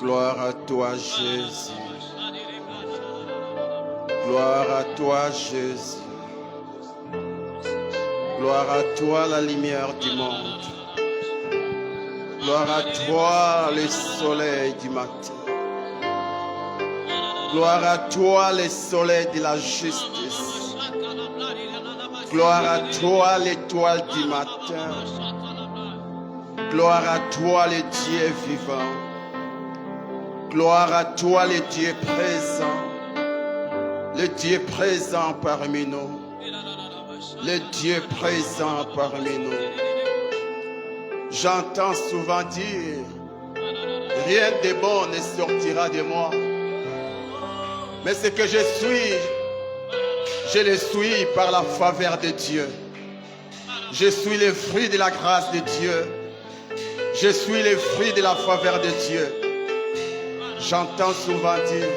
Gloire à toi, Jésus. Gloire à toi, Jésus. Gloire à toi, la lumière du monde. Gloire à toi, le soleil du matin. Gloire à toi, le soleil de la justice. Gloire à toi, l'étoile du matin. Gloire à toi, le Dieu vivant. Gloire à toi, le Dieu présent. Le Dieu présent parmi nous. Le Dieu présent parmi nous. J'entends souvent dire, rien de bon ne sortira de moi. Mais ce que je le suis par la faveur de Dieu. Je suis le fruit de la grâce de Dieu. Je suis le fruit de la faveur de Dieu. J'entends souvent dire,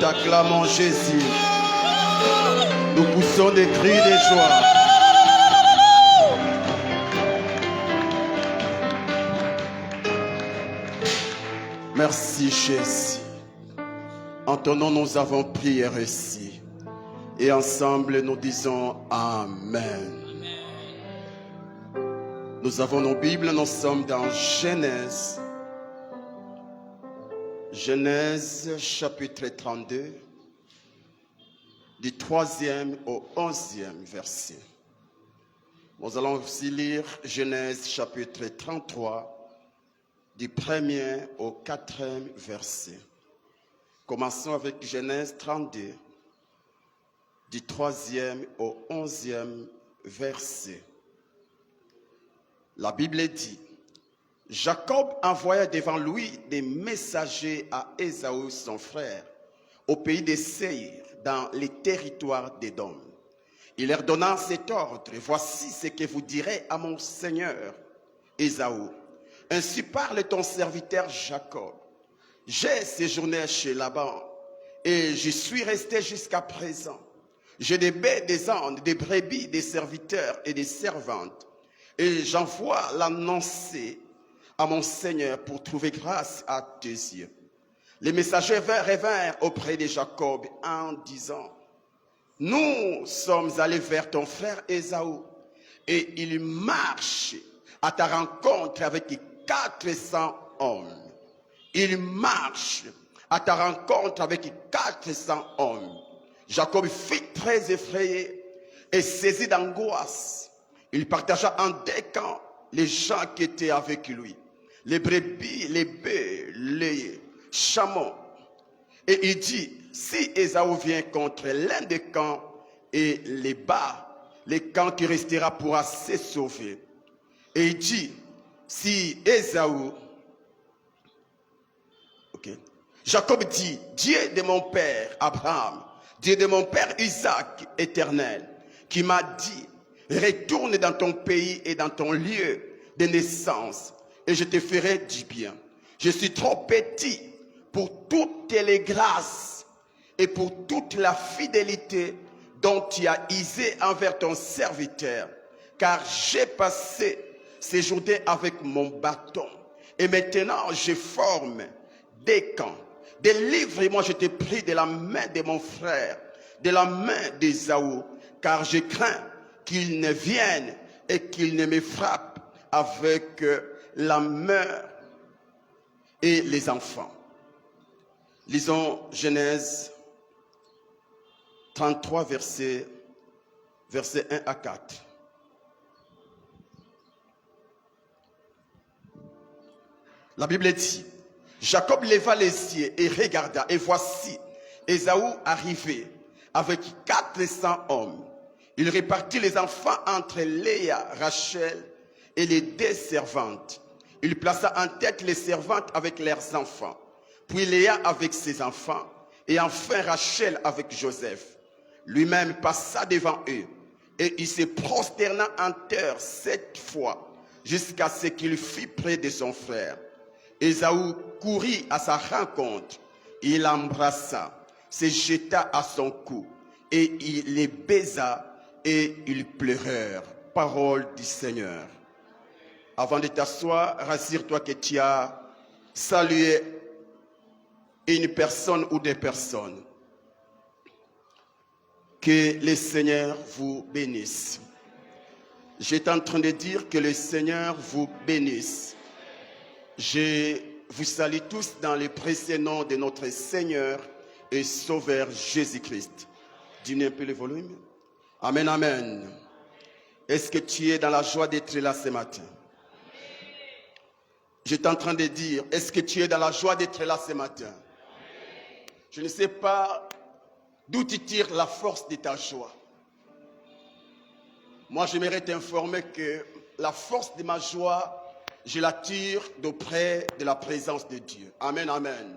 acclamons Jésus. Nous poussons des cris de joie. Merci Jésus. En ton nom nous avons prié et reçu. Et ensemble nous disons Amen. Nous avons nos Bibles, nous sommes dans Genèse. Genèse chapitre 32, du 3e au 11e verset. Nous allons aussi lire Genèse chapitre 33, du 1er au 4e verset. Commençons avec Genèse 32, du 3e au 11e verset. La Bible dit: Jacob envoya devant lui des messagers à Ésaü, son frère, au pays des Séir, dans les territoires d'Édom. Il leur donna cet ordre: voici ce que vous direz à mon seigneur Ésaü. Ainsi parle ton serviteur Jacob. J'ai séjourné chez Laban et j'y suis resté jusqu'à présent. J'ai des baies, des ânes, des brebis, des serviteurs et des servantes. Et j'envoie l'annoncer à mon Seigneur pour trouver grâce à tes yeux. Les messagers revinrent auprès de Jacob en disant: nous sommes allés vers ton frère Ésaü et il marche à ta rencontre avec 400 hommes. Il marche à ta rencontre avec 400 hommes. Jacob fut très effrayé et saisi d'angoisse. Il partagea en deux camps les gens qui étaient avec lui, les brebis, les bœufs, les chameaux. Et il dit: si Ésaü vient contre l'un des camps et les bat, les camps qui restera pourra se sauver. Et il dit: si Ésaü... Jacob dit: Dieu de mon père Abraham, Dieu de mon père Isaac, éternel, qui m'a dit: retourne dans ton pays et dans ton lieu de naissance, et je te ferai du bien. Je suis trop petit pour toutes les grâces et pour toute la fidélité dont tu as usé envers ton serviteur, car j'ai passé ces journées avec mon bâton, et maintenant je forme des camps. Délivre-moi, je te prie, de la main de mon frère, de la main d'Ésaü, car je crains qu'il ne vienne et qu'il ne me frappe avec la main et les enfants. Lisons Genèse 33, versets 1 à 4. La Bible dit: Jacob leva les yeux et regarda, et voici Ésaü arrivait avec 400 hommes. Il répartit les enfants entre Léa, Rachel et les deux servantes. Il plaça en tête les servantes avec leurs enfants, puis Léa avec ses enfants, et enfin Rachel avec Joseph. Lui-même passa devant eux, et il se prosterna en terre 7 fois, jusqu'à ce qu'il fût près de son frère. Ésaü courut à sa rencontre, il l'embrassa, se jeta à son cou, et il les baisa, et ils pleurèrent. Parole du Seigneur. Avant de t'asseoir, rassure-toi que tu as salué une personne ou des personnes. Que le Seigneur vous bénisse. J'étais en train de dire que le Seigneur vous bénisse. Je vous salue tous dans le précieux nom de notre Seigneur et Sauveur Jésus-Christ. Diminuez un peu le volume. Amen, amen. Est-ce que tu es dans la joie d'être là ce matin? J'étais en train de dire, est-ce que tu es dans la joie d'être là ce matin? Je ne sais pas d'où tu tires la force de ta joie. Moi, j'aimerais t'informer que la force de ma joie, je la tire d'auprès de la présence de Dieu. Amen, amen.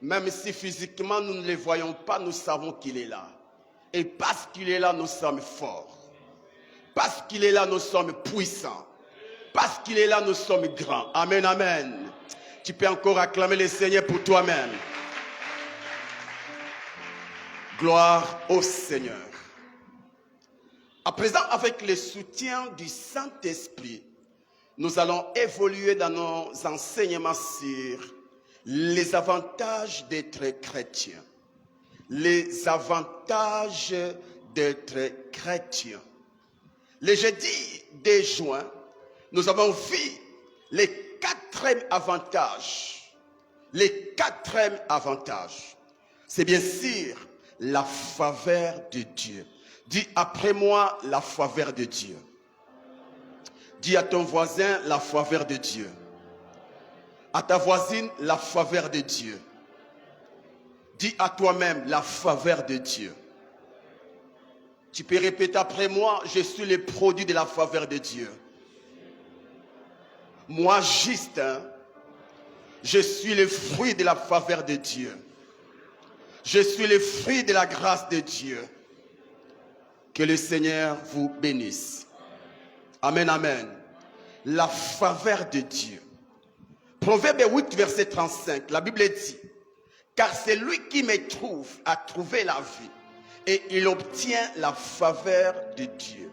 Même si physiquement nous ne le voyons pas, nous savons qu'il est là. Et parce qu'il est là, nous sommes forts. Parce qu'il est là, nous sommes puissants. Parce qu'il est là, nous sommes grands. Amen, amen. Tu peux encore acclamer le Seigneur pour toi-même. Gloire au Seigneur. À présent, avec le soutien du Saint-Esprit, nous allons évoluer dans nos enseignements sur les avantages d'être chrétien. Les avantages d'être chrétien. Le jeudi 2 juin, nous avons vu les 4e avantage. Les 4e avantage, c'est bien sûr la faveur de Dieu. Dis après moi la faveur de Dieu. Dis à ton voisin la faveur de Dieu. À ta voisine la faveur de Dieu. Dis à toi-même la faveur de Dieu. Tu peux répéter après moi, je suis le produit de la faveur de Dieu. Moi, Justin, je suis le fruit de la faveur de Dieu. Je suis le fruit de la grâce de Dieu. Que le Seigneur vous bénisse. Amen, amen. La faveur de Dieu. Proverbe 8, verset 35, la Bible dit, car celui qui me trouve a trouvé la vie et il obtient la faveur de Dieu.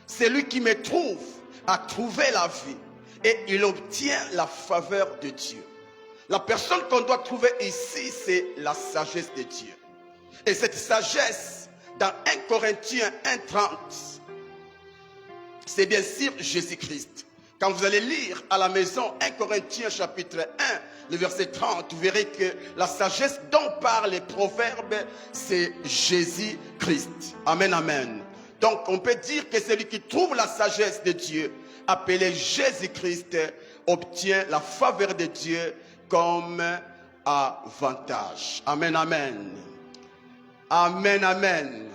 Celui qui me trouve a trouvé la vie et il obtient la faveur de Dieu. La personne qu'on doit trouver ici, c'est la sagesse de Dieu. Et cette sagesse, dans 1 Corinthiens 1,30, c'est bien sûr Jésus-Christ. Quand vous allez lire à la maison 1 Corinthiens chapitre 1, le verset 30, vous verrez que la sagesse dont parlent les proverbes, c'est Jésus-Christ. Amen, amen. Donc on peut dire que celui qui trouve la sagesse de Dieu, appelé Jésus-Christ, obtient la faveur de Dieu comme avantage. Amen, amen. Amen, amen.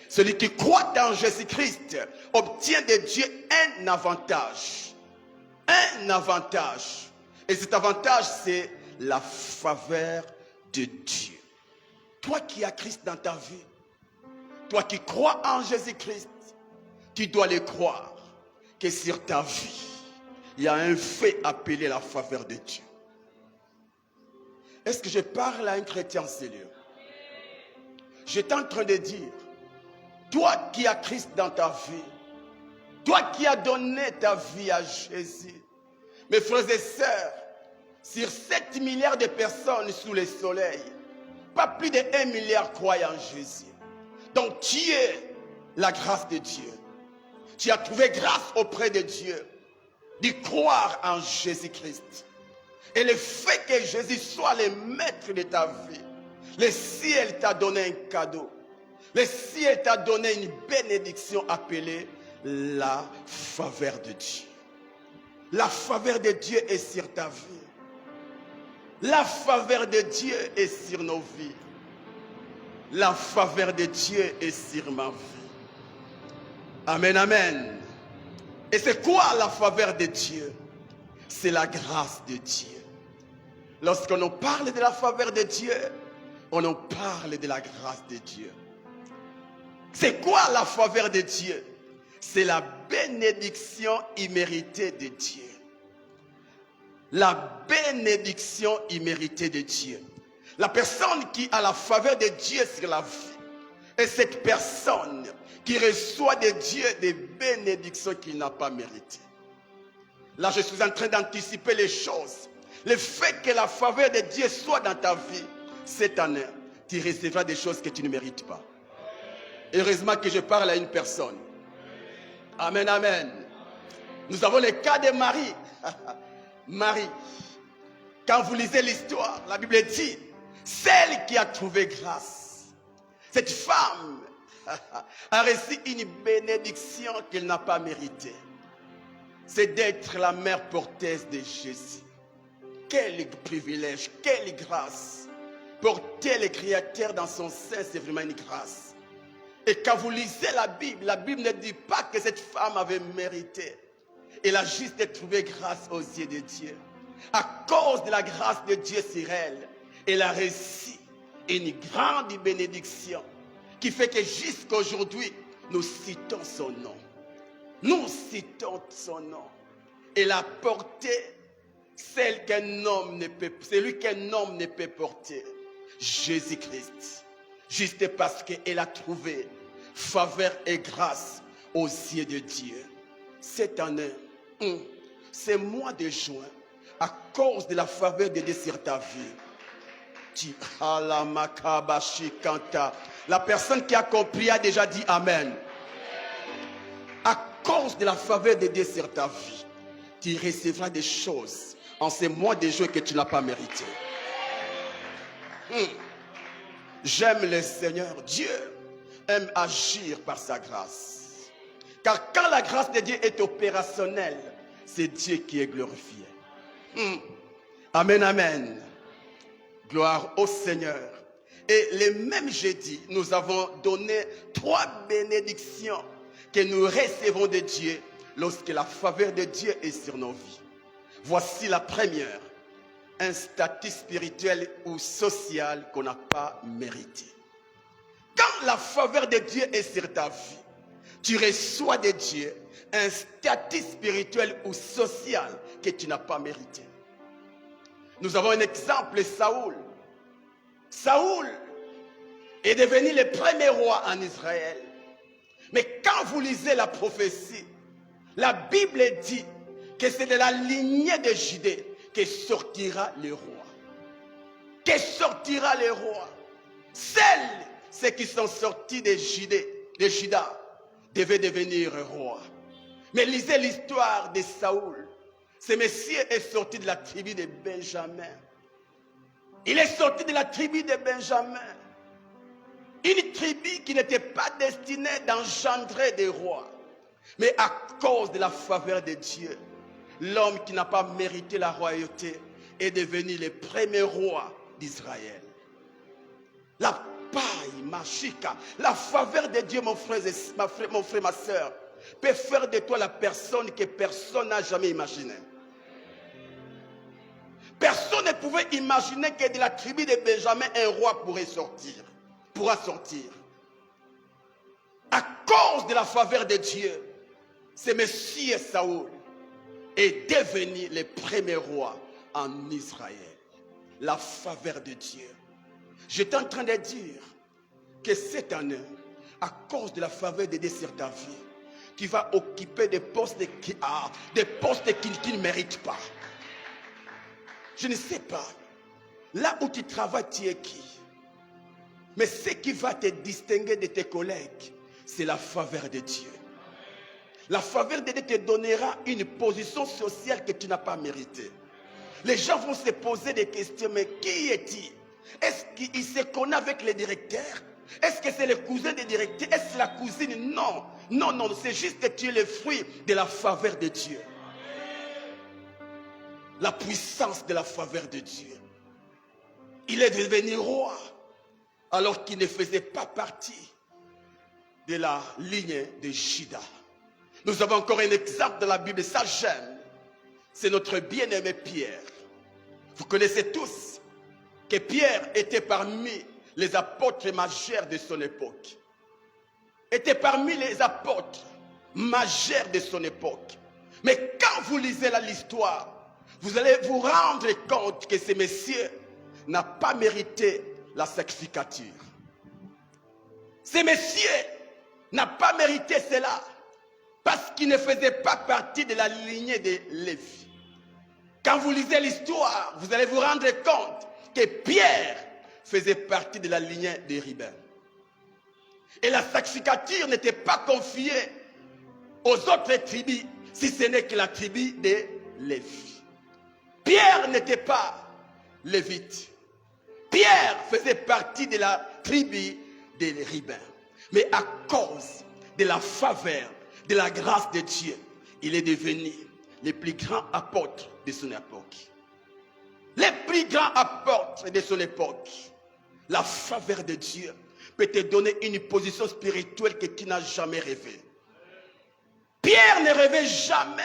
Celui qui croit en Jésus-Christ obtient de Dieu un avantage. Un avantage. Et cet avantage, c'est la faveur de Dieu. Toi qui as Christ dans ta vie, toi qui crois en Jésus-Christ, tu dois le croire que sur ta vie, il y a un fait appelé la faveur de Dieu. Est-ce que je parle à un chrétien sérieux? J'étais en train de dire, toi qui as Christ dans ta vie, toi qui as donné ta vie à Jésus, mes frères et sœurs, sur 7 milliards de personnes sous le soleil, pas plus de 1 milliard croient en Jésus. Donc tu es la grâce de Dieu. Tu as trouvé grâce auprès de Dieu de croire en Jésus-Christ. Et le fait que Jésus soit le maître de ta vie, le ciel t'a donné un cadeau. Le ciel t'a donné une bénédiction appelée la faveur de Dieu. La faveur de Dieu est sur ta vie. La faveur de Dieu est sur nos vies. La faveur de Dieu est sur ma vie. Amen, amen. Et c'est quoi la faveur de Dieu? C'est la grâce de Dieu. Lorsqu'on nous parle de la faveur de Dieu, on nous parle de la grâce de Dieu. C'est quoi la faveur de Dieu? C'est la bénédiction imméritée de Dieu. La bénédiction imméritée de Dieu. La personne qui a la faveur de Dieu sur la vie est cette personne qui reçoit de Dieu des bénédictions qu'il n'a pas méritées. Là, je suis en train d'anticiper les choses. Le fait que la faveur de Dieu soit dans ta vie, cette année, tu recevras des choses que tu ne mérites pas. Heureusement que je parle à une personne. Amen, amen. Nous avons le cas de Marie. Marie, quand vous lisez l'histoire, la Bible dit, celle qui a trouvé grâce, cette femme a reçu une bénédiction qu'elle n'a pas méritée. C'est d'être la mère porteuse de Jésus. Quel privilège, quelle grâce. Porter le Créateur dans son sein, c'est vraiment une grâce. Et quand vous lisez la Bible ne dit pas que cette femme avait mérité. Elle a juste trouvé grâce aux yeux de Dieu. À cause de la grâce de Dieu sur elle, elle a reçu une grande bénédiction qui fait que jusqu'à aujourd'hui, nous citons son nom. Nous citons son nom. Elle a porté celui qu'un homme ne peut porter. Jésus-Christ. Juste parce qu'elle a trouvé faveur et grâce aux yeux de Dieu. Cette année, ce mois de juin, à cause de la faveur de Dieu sur ta vie, la personne qui a compris a déjà dit Amen. À cause de la faveur de Dieu sur ta vie, tu recevras des choses en ces mois de juin que tu n'as pas mérité. J'aime le Seigneur. Dieu aime agir par sa grâce. Car quand la grâce de Dieu est opérationnelle, c'est Dieu qui est glorifié. Amen, amen. Gloire au Seigneur. Et le même jeudi, nous avons donné 3 bénédictions que nous recevons de Dieu lorsque la faveur de Dieu est sur nos vies. Voici la première. Un statut spirituel ou social qu'on n'a pas mérité. Quand la faveur de Dieu est sur ta vie, tu reçois de Dieu un statut spirituel ou social que tu n'as pas mérité. Nous avons un exemple, Saoul. Saoul est devenu le premier roi en Israël. Mais quand vous lisez la prophétie, la Bible dit que c'est de la lignée de Judée que sortira le roi. Que sortira le roi. Ceux qui sont sortis de Juda devaient devenir roi. Mais lisez l'histoire de Saoul. Ce monsieur est sorti de la tribu de Benjamin. Il est sorti de la tribu de Benjamin. Une tribu qui n'était pas destinée d'engendrer des rois. Mais à cause de la faveur de Dieu, l'homme qui n'a pas mérité la royauté est devenu le premier roi d'Israël. La paille, ma chica, la faveur de Dieu, mon frère, ma soeur, peut faire de toi la personne que personne n'a jamais imaginée. Personne ne pouvait imaginer que de la tribu de Benjamin, un roi pourra sortir. À cause de la faveur de Dieu, ce monsieur Saoul est devenu le premier roi en Israël. La faveur de Dieu. J'étais en train de dire que cette année, à cause de la faveur de Dieu sur ta vie, tu vas occuper des postes qui ne méritent pas. Je ne sais pas. Là où tu travailles, tu es qui? Mais ce qui va te distinguer de tes collègues, c'est la faveur de Dieu. La faveur de Dieu te donnera une position sociale que tu n'as pas méritée. Les gens vont se poser des questions, mais qui est-il? Est-ce qu'il se connaît avec les directeurs? Est-ce que c'est le cousin des directeurs? Est-ce que la cousine? Non, non, non, c'est juste que tu es le fruit de la faveur de Dieu. La puissance de la faveur de Dieu. Il est devenu roi alors qu'il ne faisait pas partie de la ligne de Juda. Nous avons encore un exemple dans la Bible, ça j'aime. C'est notre bien-aimé Pierre. Vous connaissez tous que Pierre était parmi les apôtres majeurs de son époque. Était parmi les apôtres majeurs de son époque. Mais quand vous lisez l'histoire, vous allez vous rendre compte que ce monsieur n'a pas mérité la sacrificature. Ce monsieur n'a pas mérité cela parce qu'il ne faisait pas partie de la lignée de Lévi. Quand vous lisez l'histoire, vous allez vous rendre compte que Pierre faisait partie de la lignée des Ruben. Et la sacrificature n'était pas confiée aux autres tribus, si ce n'est que la tribu de Lévi. Pierre n'était pas lévite. Pierre faisait partie de la tribu des Ruben. Mais à cause de la faveur, de la grâce de Dieu, il est devenu le plus grand apôtre de son époque. Le plus grand apôtre de son époque. La faveur de Dieu peut te donner une position spirituelle que tu n'as jamais rêvé. Pierre ne rêvait jamais.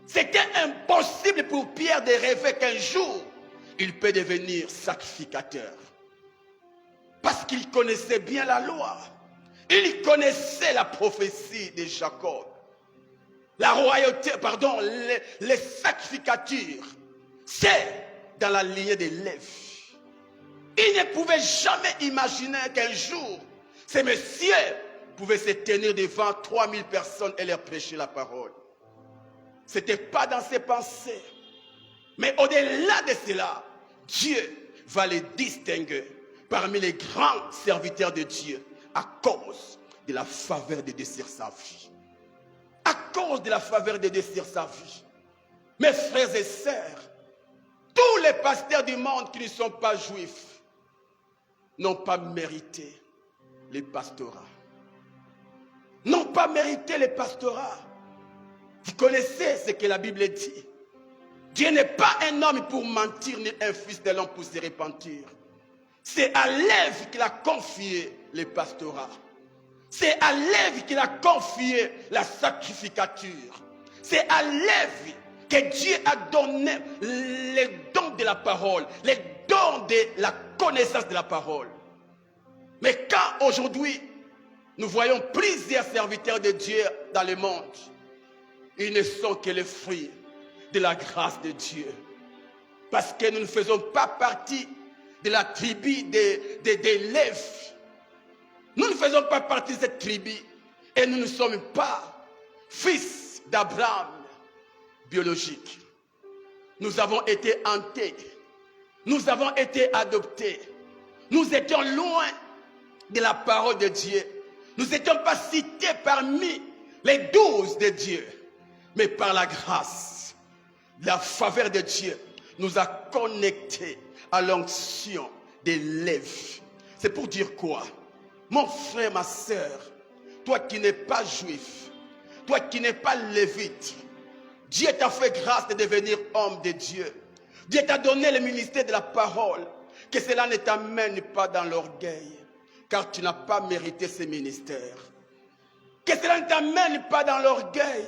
C'était impossible pour Pierre de rêver qu'un jour, il peut devenir sacrificateur. Parce qu'il connaissait bien la loi. Il connaissait la prophétie de Jacob. La royauté, pardon, les sacrificatures, c'est dans la lignée de Lévi. Il ne pouvait jamais imaginer qu'un jour, ces messieurs pouvaient se tenir devant 3000 personnes et leur prêcher la parole. Ce n'était pas dans ses pensées. Mais au-delà de cela, Dieu va les distinguer parmi les grands serviteurs de Dieu à cause de la faveur de Dieu sur sa vie. À cause de la faveur de Dieu sur sa vie. Mes frères et sœurs, tous les pasteurs du monde qui ne sont pas juifs n'ont pas mérité les pastorats. N'ont pas mérité les pastorats. Vous connaissez ce que la Bible dit. Dieu n'est pas un homme pour mentir, ni un fils de l'homme pour se repentir. C'est à Lévi qu'il a confié les pastorats. C'est à Lévi qu'il a confié la sacrificature. C'est à Lévi que Dieu a donné les dons de la parole, les dons de la connaissance de la parole. Mais quand aujourd'hui, nous voyons plusieurs serviteurs de Dieu dans le monde, ils ne sont que les fruits de la grâce de Dieu. Parce que nous ne faisons pas partie de la tribu des Lévi. Nous ne faisons pas partie de cette tribu et nous ne sommes pas fils d'Abraham biologique. Nous avons été hantés, nous avons été adoptés, nous étions loin de la parole de Dieu. Nous n'étions pas cités parmi les 12 de Dieu, mais par la grâce, la faveur de Dieu nous a connectés à l'onction des Lévi. C'est pour dire quoi? Mon frère, ma soeur, toi qui n'es pas juif, toi qui n'es pas lévite, Dieu t'a fait grâce de devenir homme de Dieu. Dieu t'a donné le ministère de la parole. Que cela ne t'amène pas dans l'orgueil, car tu n'as pas mérité ce ministère. Que cela ne t'amène pas dans l'orgueil,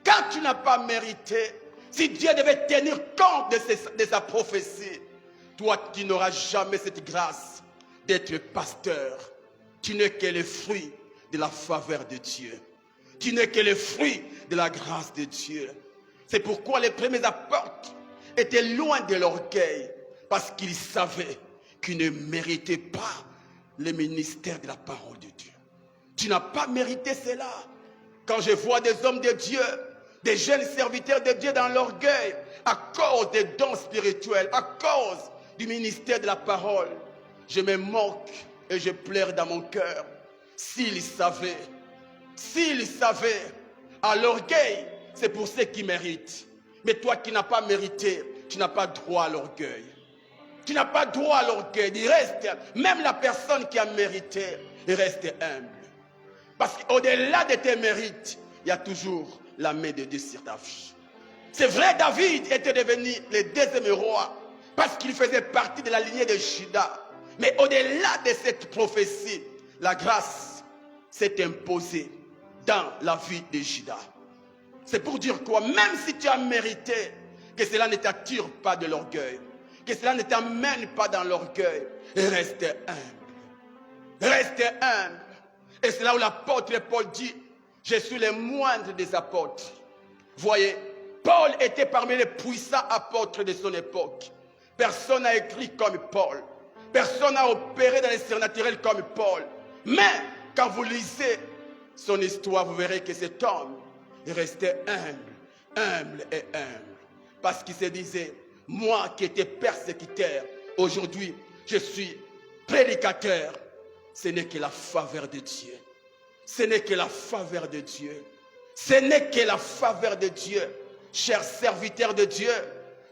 car tu n'as pas mérité. Si Dieu devait tenir compte de sa prophétie, toi qui n'auras jamais cette grâce d'être pasteur, tu n'es que le fruit de la faveur de Dieu. Tu n'es que le fruit de la grâce de Dieu. C'est pourquoi les premiers apôtres étaient loin de l'orgueil, parce qu'ils savaient qu'ils ne méritaient pas le ministère de la parole de Dieu. Tu n'as pas mérité cela. Quand je vois des hommes de Dieu, des jeunes serviteurs de Dieu dans l'orgueil, à cause des dons spirituels, à cause du ministère de la parole, je me moque et je pleure dans mon cœur. S'ils savaient, à l'orgueil, c'est pour ceux qui méritent. Mais toi qui n'as pas mérité, tu n'as pas droit à l'orgueil. Tu n'as pas droit à l'orgueil. Il reste, même la personne qui a mérité, il reste humble. Parce qu'au-delà de tes mérites, il y a toujours la main de Dieu sur ta vie. C'est vrai, David était devenu le deuxième roi parce qu'il faisait partie de la lignée de Juda. Mais au-delà de cette prophétie, la grâce s'est imposée dans la vie de Juda. C'est pour dire quoi? Même si tu as mérité, que cela ne t'attire pas de l'orgueil, que cela ne t'amène pas dans l'orgueil, reste humble. Reste humble. Et c'est là où l'apôtre Paul dit, je suis le moindre des apôtres. Voyez, Paul était parmi les puissants apôtres de son époque. Personne n'a écrit comme Paul. Personne n'a opéré dans les surnaturels comme Paul. Mais quand vous lisez son histoire, vous verrez que cet homme restait humble et humble. Parce qu'il se disait, moi qui étais persécuteur, aujourd'hui je suis prédicateur. Ce n'est que la faveur de Dieu. Ce n'est que la faveur de Dieu. Ce n'est que la faveur de Dieu. Cher serviteur de Dieu,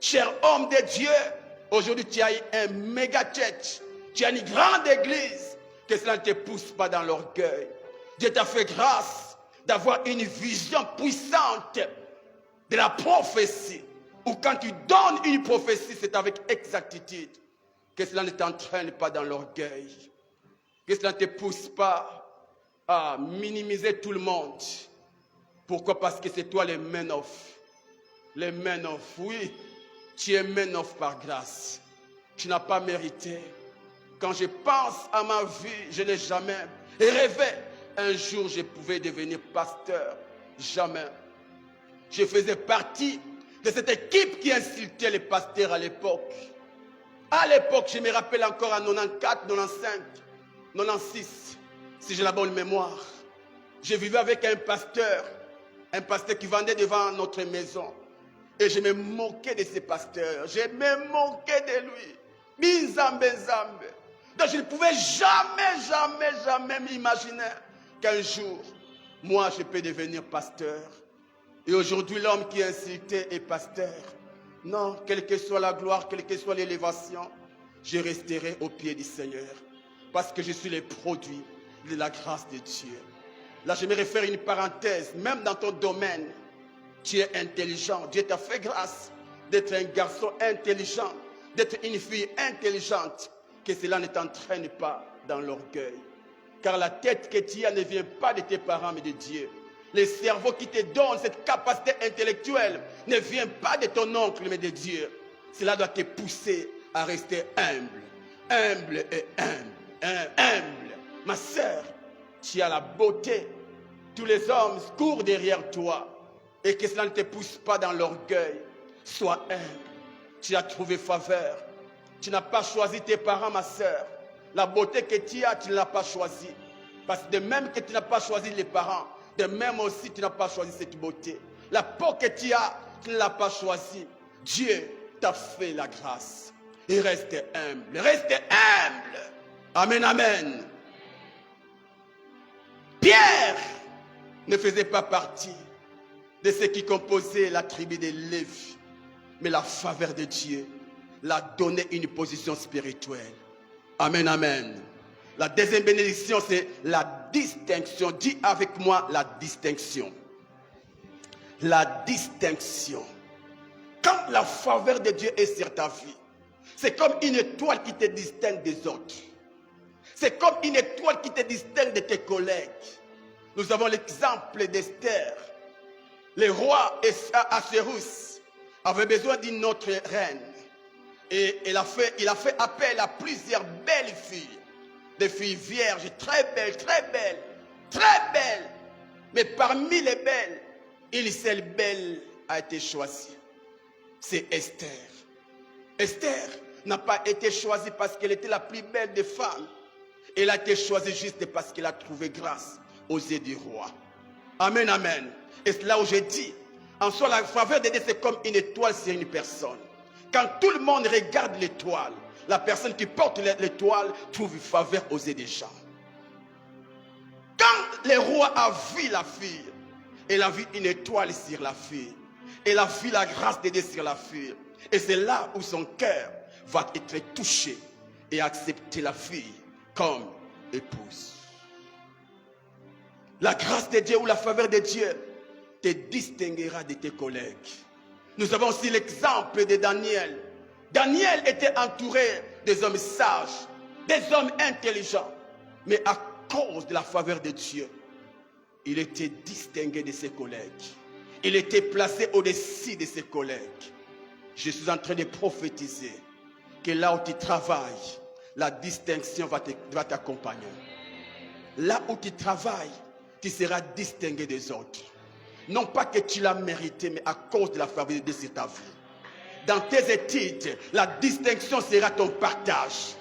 cher homme de Dieu, aujourd'hui tu as un méga church, tu as une grande église, que cela ne te pousse pas dans l'orgueil. Dieu t'a fait grâce d'avoir une vision puissante de la prophétie, où quand tu donnes une prophétie, c'est avec exactitude. Que cela ne t'entraîne pas dans l'orgueil. Que cela ne te pousse pas à minimiser tout le monde. Pourquoi? Parce que c'est toi le man of. Le man of, oui. Tu es man of par grâce. Tu n'as pas mérité. Quand je pense à ma vie, je n'ai jamais rêvé. Un jour, je pouvais devenir pasteur. Jamais. Je faisais partie de cette équipe qui insultait les pasteurs à l'époque. À l'époque, je me rappelle encore en 94, 95, 96, si j'ai la bonne mémoire. Je vivais avec un pasteur qui vendait devant notre maison. Et je me moquais de ce pasteur. Je me moquais de lui. Bizambe. Donc je ne pouvais jamais m'imaginer qu'un jour, moi, je peux devenir pasteur. Et aujourd'hui, l'homme qui est insulté est pasteur. Non, quelle que soit la gloire, quelle que soit l'élévation, je resterai au pied du Seigneur. Parce que je suis le produit de la grâce de Dieu. Là, j'aimerais faire une parenthèse. Même dans ton domaine, tu es intelligent. Dieu t'a fait grâce d'être un garçon intelligent, d'être une fille intelligente. Que cela ne t'entraîne pas dans l'orgueil. Car la tête que tu as ne vient pas de tes parents, mais de Dieu. Le cerveau qui te donne cette capacité intellectuelle ne vient pas de ton oncle, mais de Dieu. Cela doit te pousser à rester humble. Humble et humble. Humble. Ma sœur, tu as la beauté. Tous les hommes courent derrière toi. Et que cela ne te pousse pas dans l'orgueil. Sois humble. Tu as trouvé faveur. Tu n'as pas choisi tes parents, ma sœur. La beauté que tu as, tu ne l'as pas choisie. Parce que de même que tu n'as pas choisi les parents, de même aussi tu n'as pas choisi cette beauté. La peau que tu as, tu ne l'as pas choisie. Dieu t'a fait la grâce. Et reste humble. Reste humble. Amen, amen. Pierre ne faisait pas partie de ceux qui composaient la tribu de Lévi. Mais la faveur de Dieu l'a donné une position spirituelle. Amen, amen. La deuxième bénédiction, c'est la distinction. Dis avec moi la distinction. La distinction. Quand la faveur de Dieu est sur ta vie, c'est comme une étoile qui te distingue des autres. C'est comme une étoile qui te distingue de tes collègues. Nous avons l'exemple d'Esther. Le roi Assuérus avait besoin d'une autre reine. Et il a fait appel à plusieurs belles filles. Des filles vierges, très belles, très belles, très belles. Mais parmi les belles, une seule belle a été choisie. C'est Esther. Esther n'a pas été choisie parce qu'elle était la plus belle des femmes. Elle a été choisie juste parce qu'elle a trouvé grâce aux yeux du roi. Amen, amen. Et c'est là où je dis, en soi, la faveur de Dieu, c'est comme une étoile sur une personne. Quand tout le monde regarde l'étoile, la personne qui porte l'étoile trouve faveur aux yeux des gens. Quand le roi a vu la fille, il a vu une étoile sur la fille. Il a vu la grâce de Dieu sur la fille. Et c'est là où son cœur va être touché et accepter la fille comme épouse. La grâce de Dieu ou la faveur de Dieu te distinguera de tes collègues. Nous avons aussi l'exemple de Daniel. Daniel était entouré des hommes sages, des hommes intelligents. Mais à cause de la faveur de Dieu, il était distingué de ses collègues. Il était placé au-dessus de ses collègues. Je suis en train de prophétiser que là où tu travailles, la distinction va t'accompagner. Là où tu travailles, tu seras distingué des autres. Non pas que tu l'as mérité, mais à cause de la faveur de Dieu sur ta vie. Dans tes études, la distinction sera ton partage.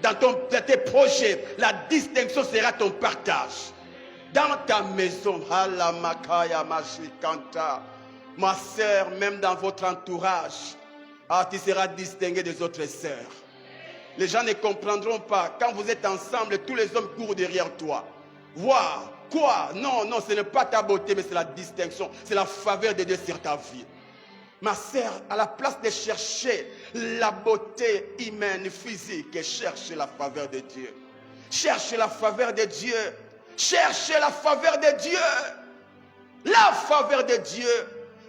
Dans tes projets, la distinction sera ton partage. Dans ta maison, ma sœur, même dans votre entourage, tu seras distingué des autres sœurs. Les gens ne comprendront pas. Quand vous êtes ensemble, tous les hommes courent derrière toi. Voir quoi? Non, non, ce n'est pas ta beauté, mais c'est la distinction. C'est la faveur de Dieu sur ta vie. Ma sœur, à la place de chercher la beauté humaine, physique, cherche la faveur de Dieu. Cherche la faveur de Dieu. Cherche la faveur de Dieu. La faveur de Dieu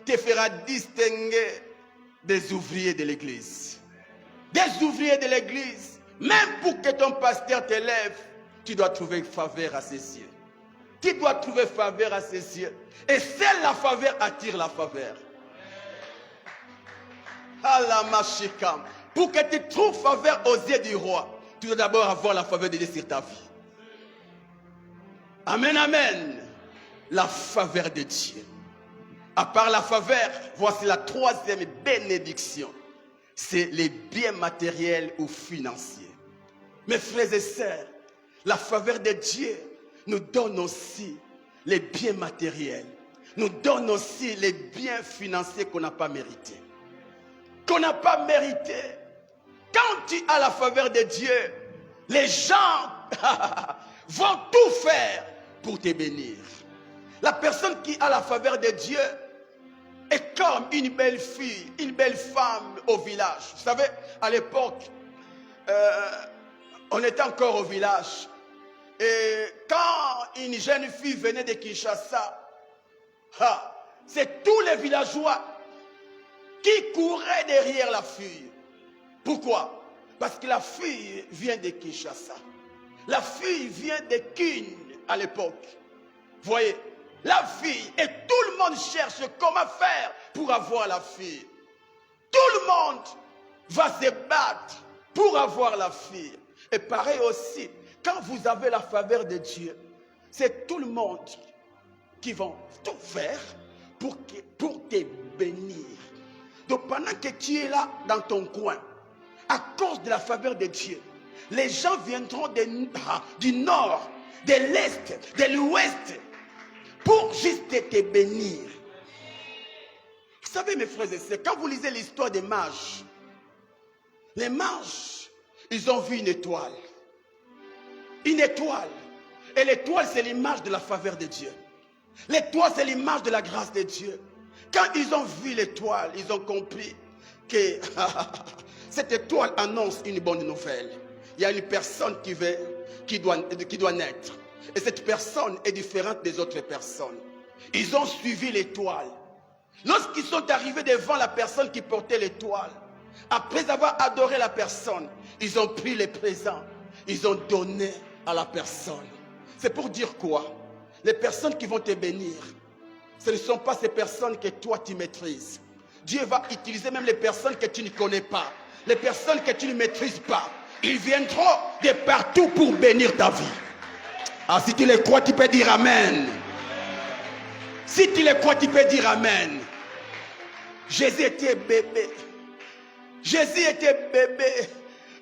te fera distinguer des ouvriers de l'église. Des ouvriers de l'église. Même pour que ton pasteur te lève, tu dois trouver faveur à ses yeux. Tu dois trouver faveur à ses yeux. Et seule la faveur attire la faveur. Pour que tu trouves faveur aux yeux du roi, tu dois d'abord avoir la faveur de Dieu sur ta vie. Amen, amen. La faveur de Dieu. À part la faveur, voici la troisième bénédiction. C'est les biens matériels ou financiers. Mes frères et sœurs, la faveur de Dieu nous donne aussi les biens matériels. Nous donne aussi les biens financiers qu'on n'a pas mérités. Qu'on n'a pas mérité. Quand tu as la faveur de Dieu, les gens vont tout faire pour te bénir. La personne qui a la faveur de Dieu est comme une belle fille, une belle femme au village. Vous savez, à l'époque, on était encore au village. Et quand une jeune fille venait de Kinshasa, c'est tous les villageois qui couraient derrière la fille. Pourquoi? Parce que la fille vient de Kinshasa. La fille vient de Kin à l'époque. Voyez, la fille. Et tout le monde cherche comment faire pour avoir la fille. Tout le monde va se battre pour avoir la fille. Et pareil aussi, quand vous avez la faveur de Dieu, c'est tout le monde qui va tout faire pour te bénir. Donc pendant que tu es là dans ton coin, à cause de la faveur de Dieu, les gens viendront du nord, de l'est, de l'ouest, pour juste te bénir. Vous savez mes frères et sœurs, quand vous lisez l'histoire des mages, les mages, ils ont vu une étoile. Une étoile. Et l'étoile, c'est l'image de la faveur de Dieu. L'étoile, c'est l'image de la grâce de Dieu. Quand ils ont vu l'étoile, ils ont compris que cette étoile annonce une bonne nouvelle. Il y a une personne qui doit naître. Et cette personne est différente des autres personnes. Ils ont suivi l'étoile. Lorsqu'ils sont arrivés devant la personne qui portait l'étoile, après avoir adoré la personne, ils ont pris les présents. Ils ont donné à la personne. C'est pour dire quoi? Les personnes qui vont te bénir, ce ne sont pas ces personnes que toi tu maîtrises. Dieu va utiliser même les personnes que tu ne connais pas, les personnes que tu ne maîtrises pas. Ils viendront de partout pour bénir ta vie. Ah, si tu les crois, tu peux dire Amen. Si tu les crois, tu peux dire Amen. Jésus était bébé. Jésus était bébé.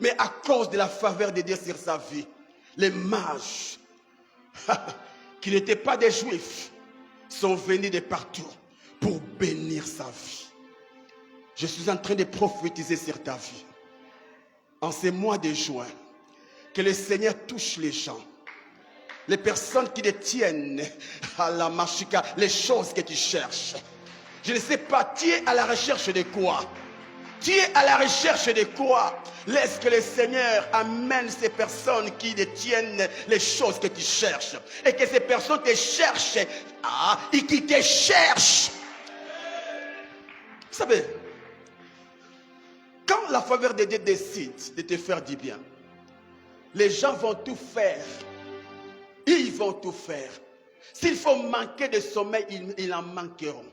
Mais à cause de la faveur de Dieu sur sa vie, les mages, qui n'étaient pas des juifs, sont venus de partout pour bénir sa vie. Je suis en train de prophétiser sur ta vie. En ces mois de juin, que le Seigneur touche les gens. Les personnes qui détiennent à la machika, les choses que tu cherches. Je ne sais pas, tu es à la recherche de quoi? Tu es à la recherche de quoi? Laisse que le Seigneur amène ces personnes qui détiennent les choses que tu cherches. Et que ces personnes te cherchent. Et qui te cherchent. Vous savez, quand la faveur de Dieu décide de te faire du bien, les gens vont tout faire. Ils vont tout faire. S'il faut manquer de sommeil, ils en manqueront.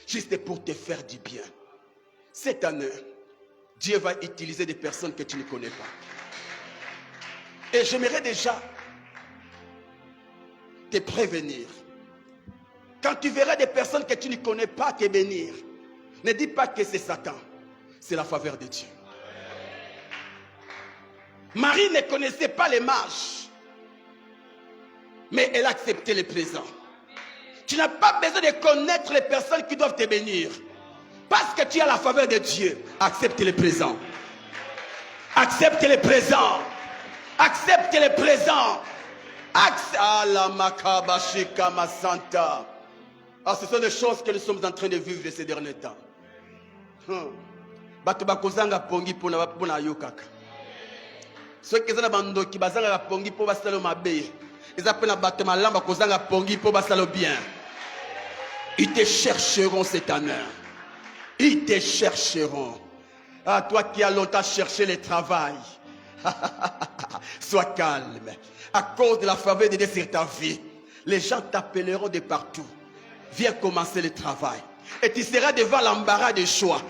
Juste pour te faire du bien. Cette année, Dieu va utiliser des personnes que tu ne connais pas. Et j'aimerais déjà te prévenir. Quand tu verras des personnes que tu ne connais pas te bénir, ne dis pas que c'est Satan. C'est la faveur de Dieu. Marie ne connaissait pas les mages. Mais elle a accepté les présents. Tu n'as pas besoin de connaître les personnes qui doivent te bénir. Parce que tu as la faveur de Dieu, accepte les présents. Accepte les présents. Accepte les présents. Ce sont des choses que nous sommes en train de vivre ces derniers temps. Ceux qui sont bandoki bazanga pongi po basalo mabe. Ils appellent bato malamba kozanga pongi po basalo bien. Ils te chercheront cette année. Ils te chercheront. Ah, toi qui as longtemps cherché le travail. Sois calme. À cause de la faveur de Dieu sur ta vie, les gens t'appelleront de partout. Viens commencer le travail. Et tu seras devant l'embarras de choix.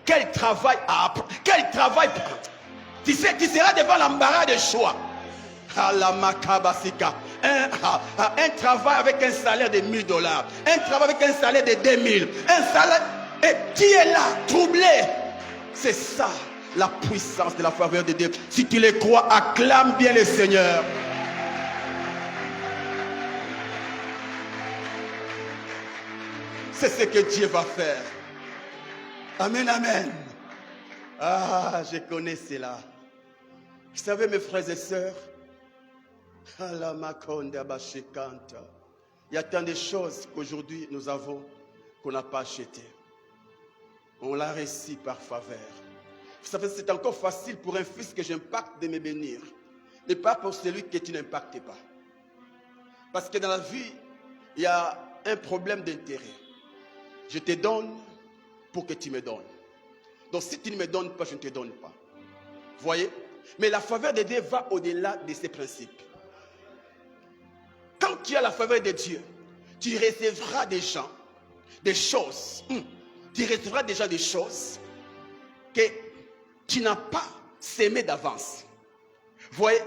Quel travail apprendre? Quel travail prendre? Tu seras devant l'embarras de choix. Un travail avec un salaire de $1000. Un travail avec un salaire de 2000. Un salaire. Et tu es là, troublé. C'est ça, la puissance de la faveur de Dieu. Si tu le crois, acclame bien le Seigneur. C'est ce que Dieu va faire. Amen, amen. Ah, je connais cela. Vous savez, mes frères et sœurs, il y a tant de choses qu'aujourd'hui nous avons qu'on n'a pas achetées. On l'a reçu par faveur. Vous savez, c'est encore facile pour un fils que j'impacte de me bénir, mais pas pour celui que tu n'impactes pas. Parce que dans la vie, il y a un problème d'intérêt. Je te donne pour que tu me donnes. Donc si tu ne me donnes pas, je ne te donne pas. Vous voyez? Mais la faveur de Dieu va au-delà de ces principes. Quand tu as la faveur de Dieu, tu recevras des gens, des choses. Tu recevras déjà des choses que tu n'as pas semées d'avance. Voyez,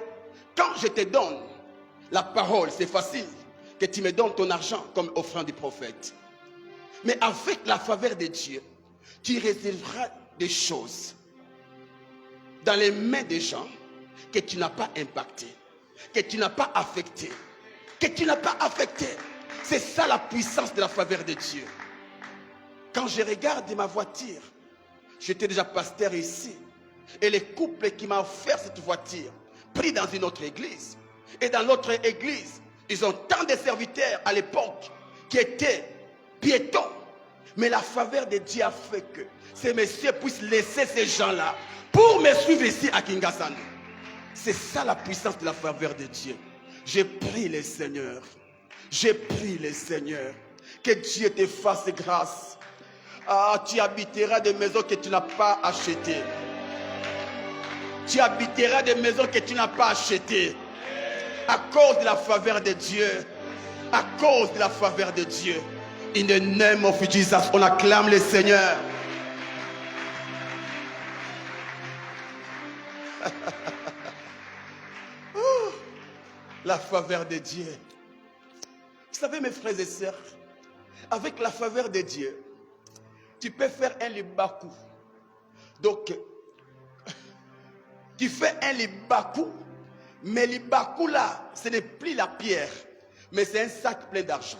quand je te donne la parole, c'est facile que tu me donnes ton argent comme offrande du prophète. Mais avec la faveur de Dieu, tu recevras des choses dans les mains des gens que tu n'as pas impacté, que tu n'as pas affecté, que tu n'as pas affecté. C'est ça la puissance de la faveur de Dieu. Quand je regarde ma voiture, j'étais déjà pasteur ici, et les couples qui m'ont offert cette voiture, pris dans une autre église, et dans l'autre église, ils ont tant de serviteurs à l'époque qui étaient piétons. Mais la faveur de Dieu a fait que ces messieurs puissent laisser ces gens-là pour me suivre ici à Kingasani. C'est ça la puissance de la faveur de Dieu. Je prie le Seigneur. Je prie le Seigneur. Que Dieu te fasse grâce. Ah, tu habiteras des maisons que tu n'as pas achetées. Tu habiteras des maisons que tu n'as pas achetées. À cause de la faveur de Dieu. À cause de la faveur de Dieu. In the name of Jesus, on acclame le Seigneur. La faveur de Dieu. Vous savez, mes frères et sœurs, avec la faveur de Dieu, tu peux faire un libakou. Donc, tu fais un libakou, mais libakou là, ce n'est plus la pierre, mais c'est un sac plein d'argent.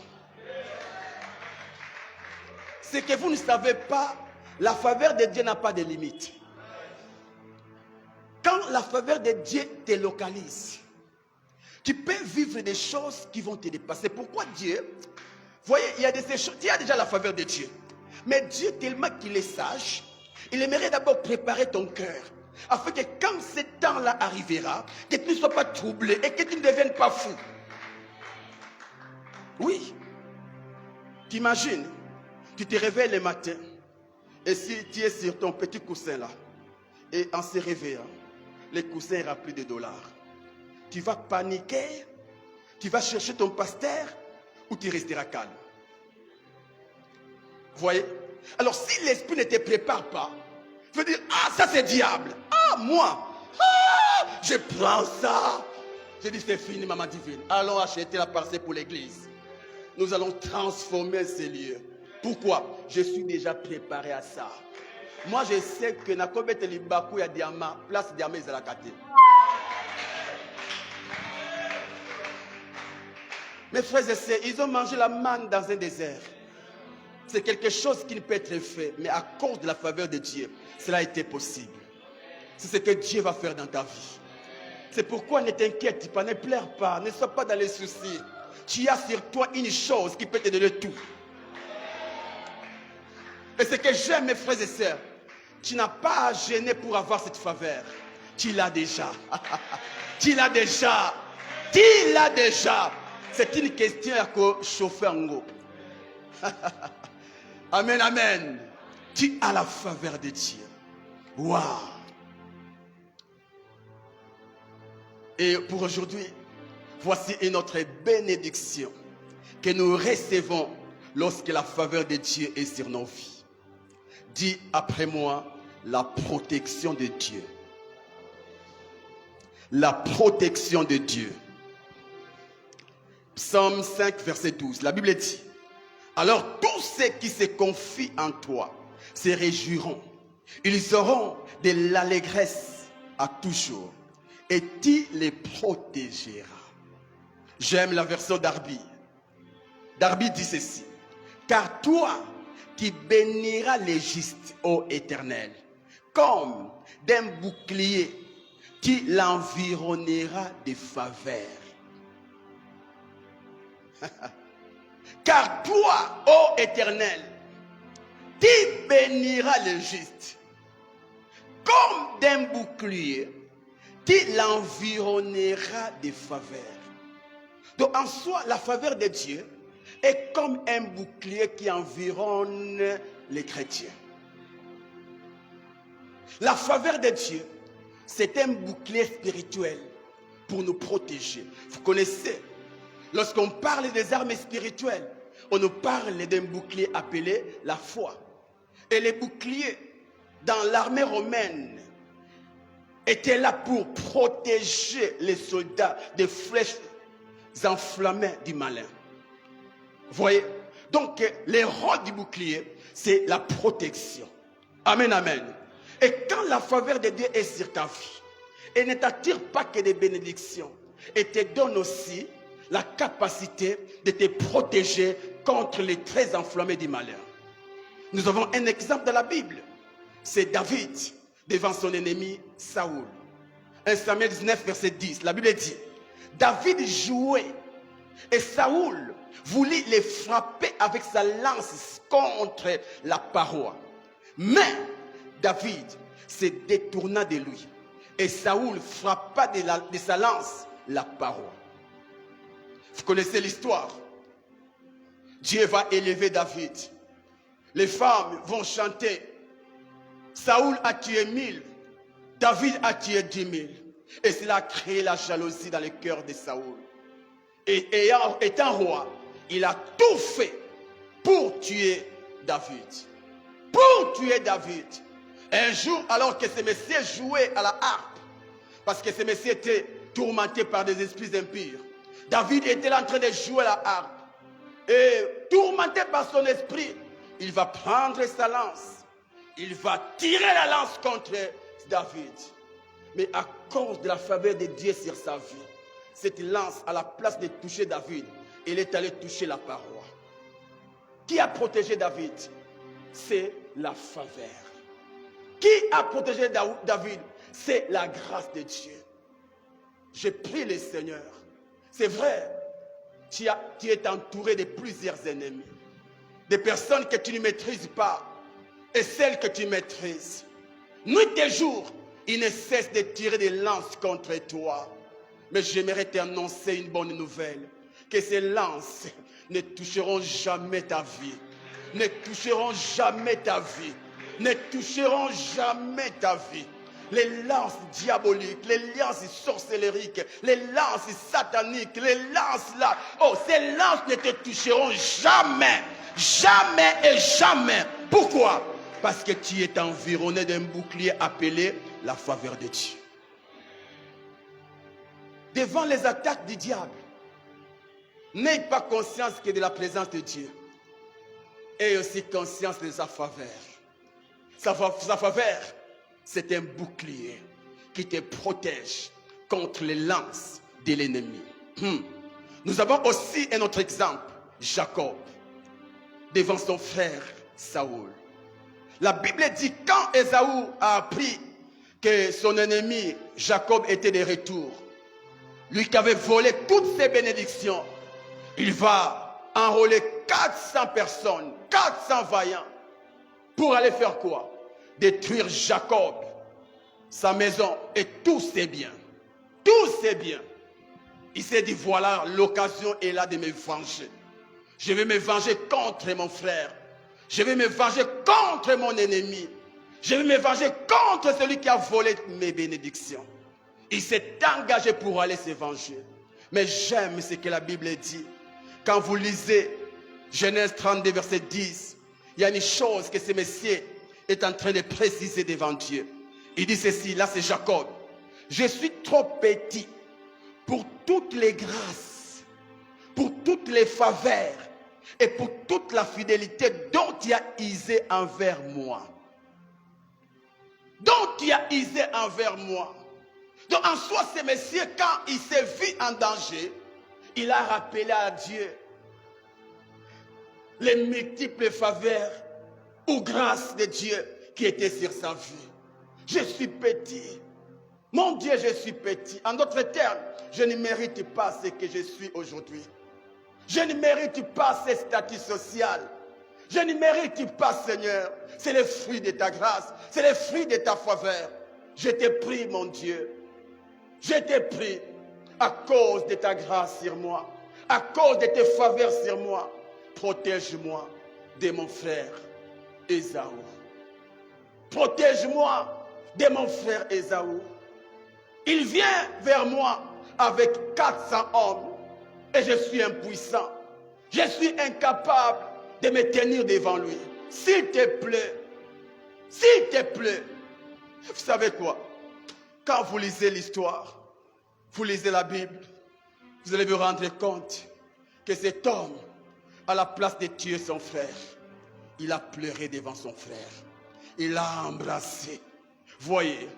C'est que vous ne savez pas, la faveur de Dieu n'a pas de limite. Quand la faveur de Dieu te localise, tu peux vivre des choses qui vont te dépasser. Pourquoi Dieu? Voyez, il y a des choses, il y a déjà la faveur de Dieu. Mais Dieu, tellement qu'il est sage, il aimerait d'abord préparer ton cœur, afin que quand ce temps-là arrivera, que tu ne sois pas troublé et que tu ne deviennes pas fou. Oui. T'imagines, tu te réveilles le matin, et si tu es sur ton petit coussin là, et en se réveillant, le coussin est rempli de dollars. Tu vas paniquer, tu vas chercher ton pasteur, ou tu resteras calme. Voyez? Alors si l'esprit ne te prépare pas, tu veux dire, ah ça c'est diable, ah moi, ah je prends ça. Je dis c'est fini maman divine, allons acheter la parcelle pour l'église. Nous allons transformer ces lieux. Pourquoi? Je suis déjà préparé à ça. Moi je sais que na kobete libaku ya diamant, place diamant ils la kate. Mes frères et sœurs, ils ont mangé la manne dans un désert. C'est quelque chose qui ne peut être fait, mais à cause de la faveur de Dieu, cela a été possible. C'est ce que Dieu va faire dans ta vie. C'est pourquoi ne t'inquiète pas, ne pleure pas, ne sois pas dans les soucis. Tu as sur toi une chose qui peut te donner tout. Et ce que j'aime, mes frères et sœurs, tu n'as pas à gêner pour avoir cette faveur. Tu l'as déjà. Tu l'as déjà. Tu l'as déjà. C'est une question à chauffer en haut. Amen, amen. Tu as la faveur de Dieu. Waouh. Et pour aujourd'hui, voici une autre bénédiction que nous recevons lorsque la faveur de Dieu est sur nos vies. Dis après moi, la protection de Dieu. La protection de Dieu. Psaume 5, verset 12. La Bible dit, alors tous ceux qui se confient en toi se réjouiront. Ils auront de l'allégresse à toujours. Et tu les protégeras. J'aime la version d'Arby. Darby dit ceci. Car toi, tu béniras les justes, ô Éternel, comme d'un bouclier, tu l'environneras de faveur. Car toi, ô Éternel, tu béniras les justes, comme d'un bouclier, tu l'environneras de faveur. Donc en soi, la faveur de Dieu est comme un bouclier qui environne les chrétiens. La faveur de Dieu, c'est un bouclier spirituel pour nous protéger. Vous connaissez, lorsqu'on parle des armes spirituelles, on nous parle d'un bouclier appelé la foi. Et les boucliers dans l'armée romaine étaient là pour protéger les soldats des flèches enflammées du malin. Vous voyez? Donc, le rôle du bouclier, c'est la protection. Amen, amen. Et quand la faveur de Dieu est sur ta vie, elle ne t'attire pas que des bénédictions, et te donne aussi la capacité de te protéger contre les traits enflammés du malheur. Nous avons un exemple dans la Bible. C'est David devant son ennemi Saoul. 1 Samuel 19, verset 10. La Bible dit, David jouait et Saoul voulut les frapper avec sa lance contre la paroi. Mais David se détourna de lui et Saoul frappa de sa lance la paroi. Vous connaissez l'histoire. Dieu va élever David. Les femmes vont chanter. Saoul a tué 1000. David a tué 10 000. Et cela a créé la jalousie dans le cœur de Saoul. Et étant roi, il a tout fait pour tuer David. Pour tuer David. Un jour, alors que ce monsieur jouait à la harpe, parce que ce monsieur était tourmenté par des esprits impurs, David était en train de jouer à la harpe. Et tourmenté par son esprit, il va prendre sa lance. Il va tirer la lance contre David. Mais à cause de la faveur de Dieu sur sa vie, cette lance, à la place de toucher David, elle est allée toucher la paroi. Qui a protégé David? C'est la faveur. Qui a protégé David? C'est la grâce de Dieu. Je prie le Seigneur. C'est vrai, tu es entouré de plusieurs ennemis. Des personnes que tu ne maîtrises pas et celles que tu maîtrises. Nuit et jour, ils ne cessent de tirer des lances contre toi. Mais j'aimerais t'annoncer une bonne nouvelle. Que ces lances ne toucheront jamais ta vie. Ne toucheront jamais ta vie. Ne toucheront jamais ta vie. Les lances diaboliques, les lances sorcelleriques, les lances sataniques, les lances là. Oh, ces lances ne te toucheront jamais. Jamais et jamais. Pourquoi? Parce que tu es environné d'un bouclier appelé la faveur de Dieu. Devant les attaques du diable, n'aie pas conscience que de la présence de Dieu. Aie aussi conscience de sa faveur. Sa faveur, c'est un bouclier qui te protège contre les lances de l'ennemi. Nous avons aussi un autre exemple, Jacob, devant son frère Saoul. La Bible dit quand Ésaü a appris que son ennemi Jacob était de retour, lui qui avait volé toutes ses bénédictions, il va enrôler 400 personnes, 400 vaillants, pour aller faire quoi? Détruire Jacob, sa maison et tous ses biens. Tous ses biens. Il s'est dit, voilà, l'occasion est là de me venger. Je vais me venger contre mon frère. Je vais me venger contre mon ennemi. Je vais me venger contre celui qui a volé mes bénédictions. Il s'est engagé pour aller se venger. Mais j'aime ce que la Bible dit. Quand vous lisez Genèse 32, verset 10, il y a une chose que ce monsieur est en train de préciser devant Dieu. Il dit ceci, là c'est Jacob. Je suis trop petit pour toutes les grâces, pour toutes les faveurs et pour toute la fidélité dont tu as usé envers moi. Dont tu as usé envers moi. Donc en soi, ce monsieur, quand il s'est vu en danger, il a rappelé à Dieu les multiples faveurs ou grâces de Dieu qui étaient sur sa vie. Je suis petit. Mon Dieu, je suis petit. En d'autres termes, je ne mérite pas ce que je suis aujourd'hui. Je ne mérite pas ce statut social. Je ne mérite pas, Seigneur. C'est le fruit de ta grâce. C'est le fruit de ta faveur. Je te prie, mon Dieu. Je te prie, à cause de ta grâce sur moi, à cause de tes faveurs sur moi, protège-moi de mon frère Ésaü. Protège-moi de mon frère Ésaü. Il vient vers moi avec 400 hommes et je suis impuissant. Je suis incapable de me tenir devant lui. S'il te plaît, vous savez quoi? Quand vous lisez l'histoire, vous lisez la Bible, vous allez vous rendre compte que cet homme, à la place de tuer son frère, il a pleuré devant son frère. Il l'a embrassé. Voyez.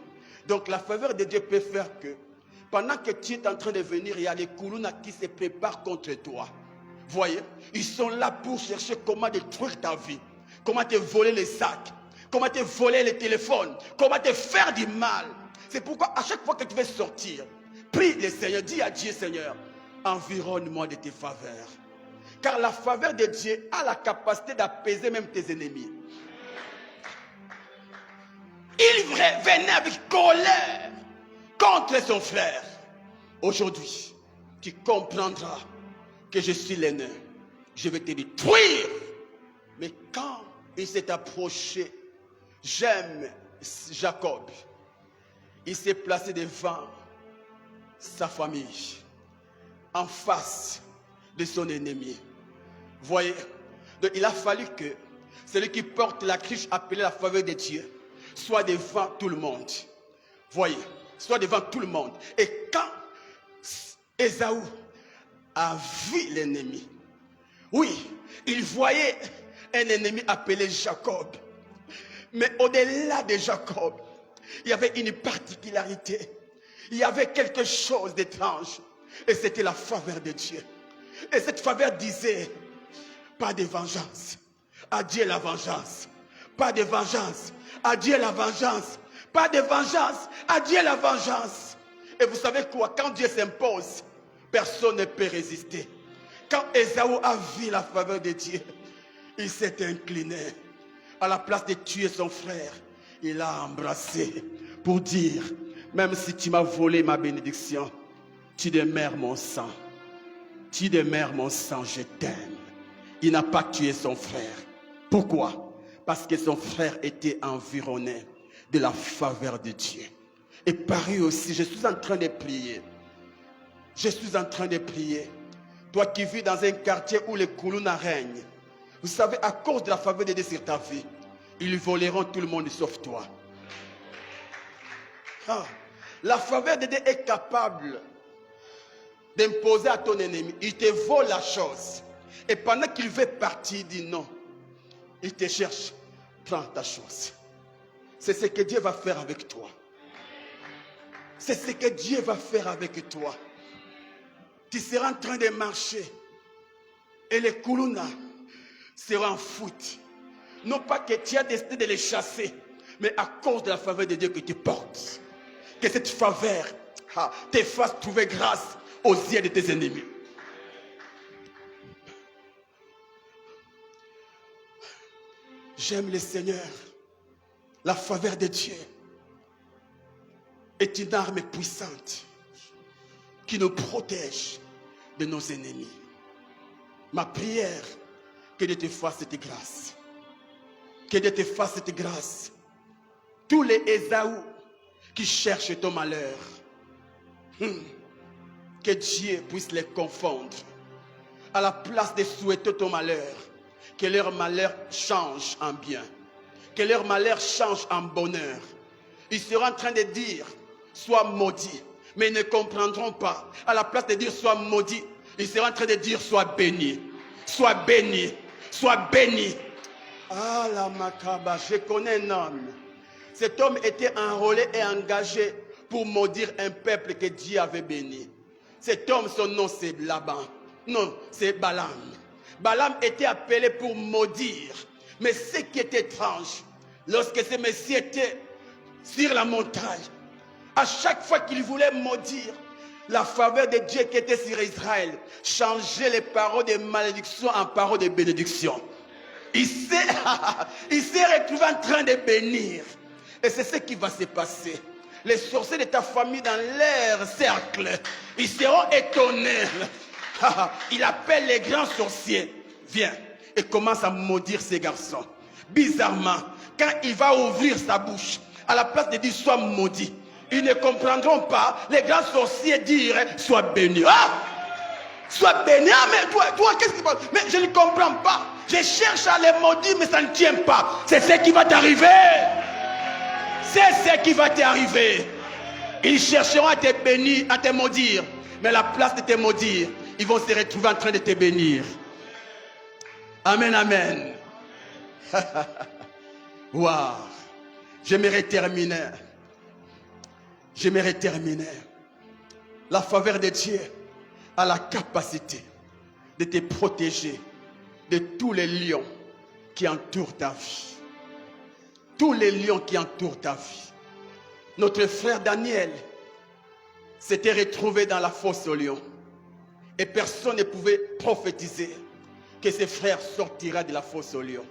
Donc la faveur de Dieu peut faire que, pendant que tu es en train de venir, il y a les Koulouna qui se préparent contre toi. Voyez. Ils sont là pour chercher comment détruire ta vie. Comment te voler les sacs. Comment te voler les téléphones. Comment te faire du mal. C'est pourquoi à chaque fois que tu veux sortir, prie le Seigneur, dis à Dieu, Seigneur, environne-moi de tes faveurs. Car la faveur de Dieu a la capacité d'apaiser même tes ennemis. Il venait avec colère contre son frère. Aujourd'hui, tu comprendras que je suis l'aîné. Je vais te détruire. Mais quand il s'est approché, j'aime Jacob. Il s'est placé devant sa famille, en face de son ennemi. Voyez, donc il a fallu que celui qui porte la cruche appelée la faveur de Dieu soit devant tout le monde. Voyez, soit devant tout le monde. Et quand Ésaü a vu l'ennemi, oui, il voyait un ennemi appelé Jacob. Mais au-delà de Jacob, il y avait une particularité. Il y avait quelque chose d'étrange. Et c'était la faveur de Dieu. Et cette faveur disait, pas de vengeance. À Dieu la vengeance. Pas de vengeance. À Dieu la vengeance. Pas de vengeance. À Dieu la vengeance. Et vous savez quoi? Quand Dieu s'impose, personne ne peut résister. Quand Ésaü a vu la faveur de Dieu, il s'est incliné. À la place de tuer son frère, il l'a embrassé pour dire, même si tu m'as volé ma bénédiction, tu demeures mon sang. Tu demeures mon sang, je t'aime. Il n'a pas tué son frère. Pourquoi? Parce que son frère était environné de la faveur de Dieu. Et pareil aussi, je suis en train de prier. Je suis en train de prier. Toi qui vis dans un quartier où les Koulouna règnent, vous savez, à cause de la faveur de Dieu sur ta vie, ils voleront tout le monde sauf toi. Ah, la faveur de Dieu est capable d'imposer à ton ennemi. Il te vole la chose. Et pendant qu'il veut partir, il dit non. Il te cherche. Prends ta chose. C'est ce que Dieu va faire avec toi. C'est ce que Dieu va faire avec toi. Tu seras en train de marcher. Et les Koulouna seront en foot. Non pas que tu as décidé de les chasser, mais à cause de la faveur de Dieu que tu portes. Que cette faveur te fasse trouver grâce aux yeux de tes ennemis. J'aime le Seigneur. La faveur de Dieu est une arme puissante qui nous protège de nos ennemis. Ma prière, que Dieu te fasse cette grâce. Que Dieu te fasse cette grâce. Tous les Ésaü qui cherchent ton malheur, que Dieu puisse les confondre. À la place de souhaiter ton malheur, que leur malheur change en bien. Que leur malheur change en bonheur. Ils seront en train de dire, sois maudit. Mais ils ne comprendront pas. À la place de dire, sois maudit, ils seront en train de dire, sois béni. Sois béni. Sois béni. Ah la Makaba, je connais un homme. Cet homme était enrôlé et engagé pour maudire un peuple que Dieu avait béni. Cet homme, son nom c'est Laban. Non, c'est Balaam. Balaam était appelé pour maudire. Mais ce qui est étrange, lorsque ce Messie était sur la montagne, à chaque fois qu'il voulait maudire, la faveur de Dieu qui était sur Israël changeait les paroles de malédiction en paroles de bénédiction. Il s'est retrouvé en train de bénir. Et c'est ce qui va se passer. Les sorciers de ta famille dans leur cercle, ils seront étonnés. Il appelle les grands sorciers. Viens et commence à maudire ces garçons. Bizarrement, quand il va ouvrir sa bouche, à la place de dire sois maudit, ils ne comprendront pas. Les grands sorciers dirent sois béni. Ah! Sois béni. Ah, mais toi, qu'est-ce qui passe? Mais je ne comprends pas. Je cherche à les maudire, mais ça ne tient pas. C'est ce qui va t'arriver. C'est ce qui va t'arriver. Ils chercheront à te bénir, à te maudire. Mais à la place de te maudire, ils vont se retrouver en train de te bénir. Amen, amen. Waouh. J'aimerais terminer. La faveur de Dieu a la capacité de te protéger de tous les lions qui entourent ta vie. Tous les lions qui entourent ta vie. Notre frère Daniel s'était retrouvé dans la fosse aux lions. Et personne ne pouvait prophétiser que ses frères sortira de la fosse aux lions.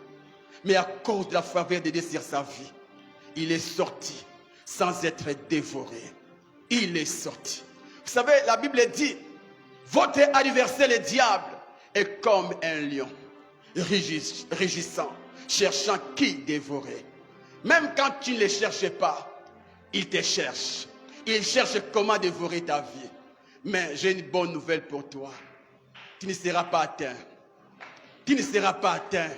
Mais à cause de la faveur de Dieu sur sa vie, il est sorti sans être dévoré. Il est sorti. Vous savez, la Bible dit, votre adversaire le diable est comme un lion, rugissant, cherchant qui dévorer. Même quand tu ne le cherches pas, il te cherche. Il cherche comment dévorer ta vie. Mais j'ai une bonne nouvelle pour toi. Tu ne seras pas atteint. Tu ne seras pas atteint.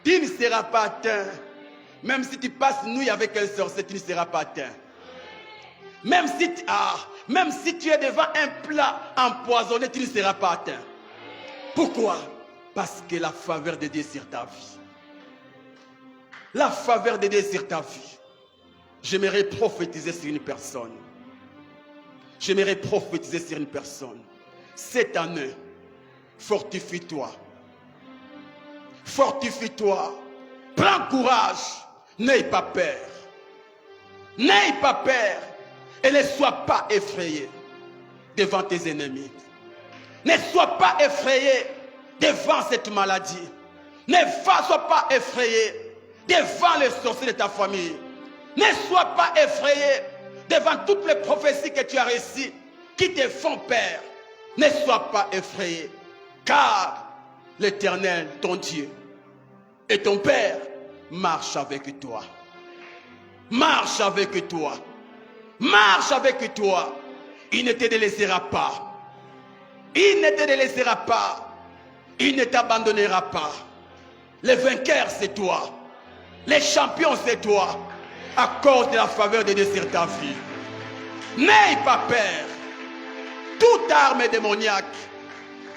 Tu ne seras pas atteint. Même si tu passes nuit avec un sorcier, tu ne seras pas atteint. Même si tu es devant un plat empoisonné, tu ne seras pas atteint. Pourquoi? Parce que la faveur de Dieu sur ta vie. La faveur de Dieu sur ta vie. J'aimerais prophétiser sur une personne. J'aimerais prophétiser sur une personne. Cette année, fortifie-toi. Fortifie-toi. Prends courage. N'aie pas peur. N'aie pas peur. Et ne sois pas effrayé devant tes ennemis. Ne sois pas effrayé devant cette maladie. Ne sois pas effrayé devant les sorciers de ta famille. Ne sois pas effrayé devant toutes les prophéties que tu as reçues qui te font peur. Ne sois pas effrayé, car l'Éternel, ton Dieu, et ton Père marche avec toi. Marche avec toi. Marche avec toi. Il ne te délaissera pas. Il ne te délaissera pas. Il ne t'abandonnera pas. Le vainqueur, c'est toi. Les champions, c'est toi. À cause de la faveur de Dieu sur ta vie. N'aie pas peur. Toute arme démoniaque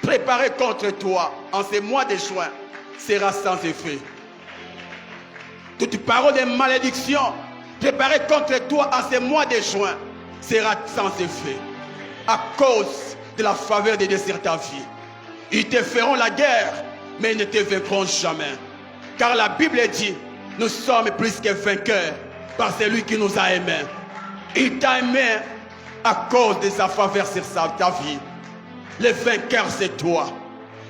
préparée contre toi en ce mois de juin sera sans effet. Toute parole de malédiction préparée contre toi en ce mois de juin sera sans effet. À cause de la faveur de Dieu sur ta vie. Ils te feront la guerre, mais ils ne te vaincront jamais. Car la Bible dit, nous sommes plus que vainqueurs par celui qui nous a aimés. Il t'a aimé à cause de sa faveur sur ta vie. Le vainqueur, c'est toi.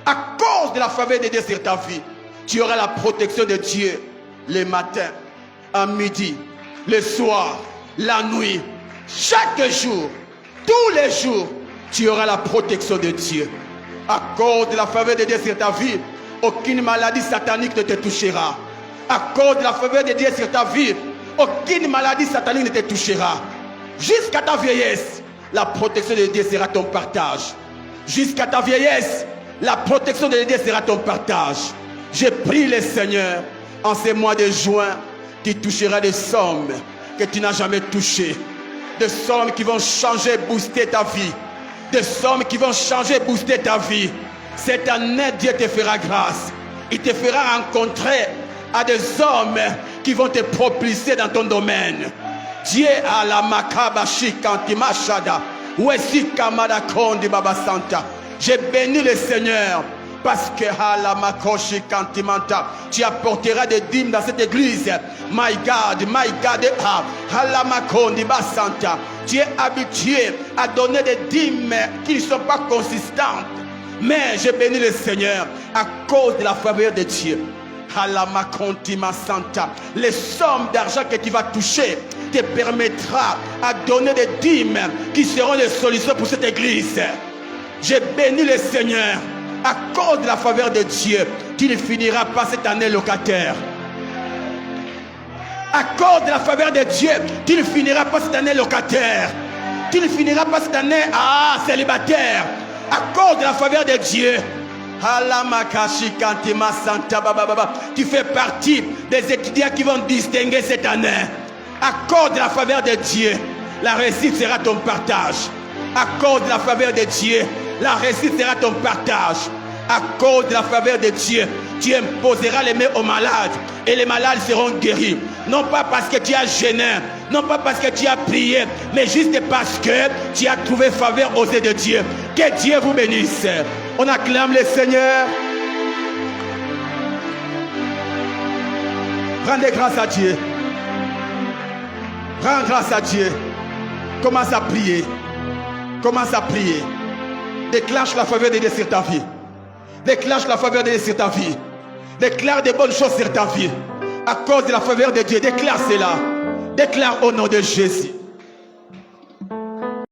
À cause de la faveur de Dieu sur ta vie, tu auras la protection de Dieu le matin, à midi, le soir, la nuit, chaque jour, tous les jours, tu auras la protection de Dieu. À cause de la faveur de Dieu sur ta vie, aucune maladie satanique ne te touchera. À cause de la faveur de Dieu sur ta vie, aucune maladie satanique ne te touchera. Jusqu'à ta vieillesse, la protection de Dieu sera ton partage. Jusqu'à ta vieillesse, la protection de Dieu sera ton partage. Je prie le Seigneur, en ces mois de juin, tu toucheras des sommes que tu n'as jamais touchées. Des sommes qui vont changer, booster ta vie. Des sommes qui vont changer, booster ta vie. Cette année, Dieu te fera grâce. Il te fera rencontrer à des hommes qui vont te propulser dans ton domaine. Dieu a la makabashi kantimashada. Wesi kamada kondi baba santa. J'ai béni le Seigneur parce que la makoshi kantimanta. Tu apporteras des dîmes dans cette église. My God, la makondi basanta. Tu es habitué à donner des dîmes qui ne sont pas consistantes. Mais j'ai béni le Seigneur à cause de la faveur de Dieu. Les sommes d'argent que tu vas toucher te permettra à donner des dîmes qui seront des solutions pour cette église. J'ai béni le Seigneur à cause de la faveur de Dieu. Tu ne finiras pas cette année locataire. À cause de la faveur de Dieu, tu ne finiras pas cette année locataire. Tu ne finiras pas cette année célibataire. À cause de la faveur de Dieu. Tu fais partie des étudiants qui vont distinguer cette année. À cause de la faveur de Dieu, la réussite sera ton partage. À cause de la faveur de Dieu, la réussite sera ton partage. À cause de la faveur de Dieu, tu imposeras les mains aux malades et les malades seront guéris. Non pas parce que tu as jeûné, non pas parce que tu as prié, mais juste parce que tu as trouvé faveur aux yeux de Dieu. Que Dieu vous bénisse. On acclame le Seigneur. Rendez grâce à Dieu. Rends grâce à Dieu. Commence à prier. Commence à prier. Déclenche la faveur de Dieu sur ta vie. Déclenche la faveur de Dieu sur ta vie. Déclare des bonnes choses sur ta vie. À cause de la faveur de Dieu, déclare cela. Déclare au nom de Jésus.